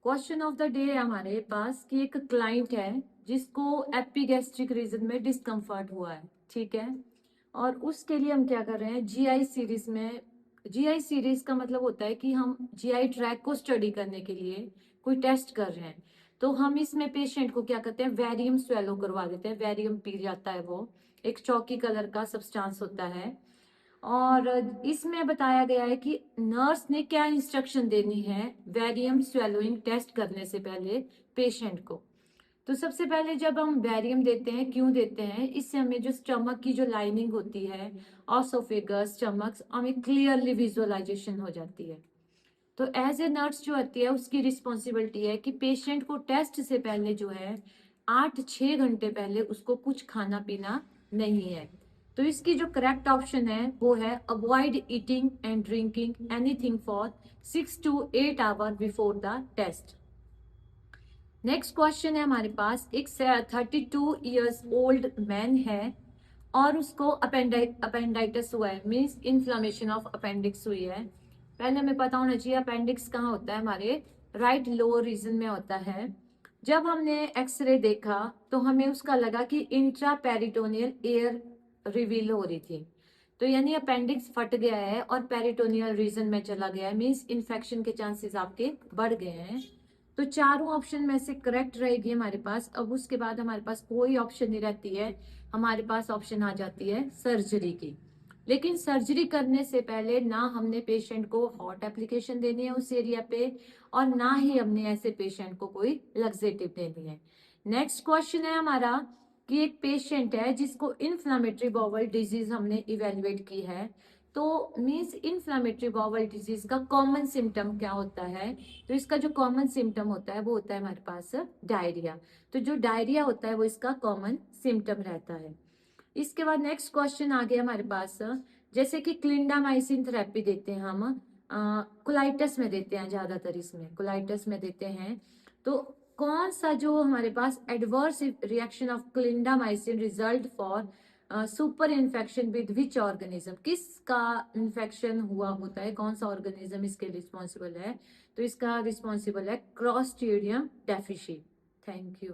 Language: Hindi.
क्वेश्चन ऑफ द डे है हमारे पास कि एक क्लाइंट है जिसको एपिगैस्ट्रिक रीजन में डिस्कम्फर्ट हुआ है, ठीक है। और उसके लिए हम क्या कर रहे हैं, जीआई सीरीज में। जीआई सीरीज का मतलब होता है कि हम जीआई ट्रैक को स्टडी करने के लिए कोई टेस्ट कर रहे हैं। तो हम इसमें पेशेंट को क्या करते हैं, वेरियम स्वेलो करवा देते हैं। वेरियम पी जाता है, वो एक चौकी कलर का सब्सटेंस होता है। और इसमें बताया गया है कि नर्स ने क्या इंस्ट्रक्शन देनी है वेरियम स्वेलोइंग टेस्ट करने से पहले पेशेंट को। तो सबसे पहले जब हम बैरियम देते हैं, क्यों देते हैं, इससे हमें जो स्टमक की जो लाइनिंग होती है, ऑसोफेगस, स्टमक, हमें क्लियरली विजुअलाइजेशन हो जाती है। तो एज ए नर्स जो होती है उसकी रिस्पॉन्सिबिलिटी है कि पेशेंट को टेस्ट से पहले जो है 8-6 घंटे पहले उसको कुछ खाना पीना नहीं है। तो इसकी जो करेक्ट ऑप्शन है वो है avoid eating and drinking anything for 6 to 8 hour before the test. Next question है हमारे पास, एक 32 years ओल्ड मैन है और उसको अपेंडाइटिस हुआ है, मीन्स इन्फ्लामेशन ऑफ अपेंडिक्स हुई है। पहले हमें पता होना चाहिए अपेंडिक्स कहाँ होता है, हमारे राइट लोअर रीजन में होता है। जब हमने एक्सरे देखा तो हमें उसका लगा कि इंट्रा पेरिटोनियल एयर रिवील हो रही थी। तो यानी अपेंडिक्स फट गया है और पेरिटोनियल रीजन में चला गया है, मीन्स इन्फेक्शन के चांसेस आपके बढ़ गए हैं। तो चारों ऑप्शन में से करेक्ट रहेगी हमारे पास। अब उसके बाद हमारे पास कोई ऑप्शन नहीं रहती है, हमारे पास ऑप्शन आ जाती है सर्जरी की। लेकिन सर्जरी करने से पहले ना हमने पेशेंट को हॉट एप्लीकेशन देनी है उस एरिया पे, और ना ही हमने ऐसे पेशेंट को कोई लग्जेटिव देनी है। नेक्स्ट क्वेश्चन है हमारा कि एक पेशेंट है जिसको इन्फ्लामेटरी बाउल डिजीज हमने इवेल्युएट की है। तो मीन्स इन्फ्लामेटरी बाउल डिजीज का कॉमन सिम्टम क्या होता है, तो इसका जो कॉमन सिम्टम होता है वो होता है हमारे पास डायरिया। तो जो डायरिया होता है वो इसका कॉमन सिम्टम रहता है। इसके बाद नेक्स्ट क्वेश्चन आ गया हमारे पास, जैसे कि क्लिंडामाइसिन थेरेपी देते हैं हम, कोलाइटिस में देते हैं, ज्यादातर इसमें कोलाइटिस में देते हैं। तो कौन सा जो हमारे पास adverse reaction of clindamycin result for super infection with which organism, किसका इन्फेक्शन हुआ होता है, कौन सा ऑर्गेनिज्म इसके रिस्पॉन्सिबल है, तो इसका रिस्पॉन्सिबल है क्लॉस्ट्रिडियम डेफिशी। Thank you.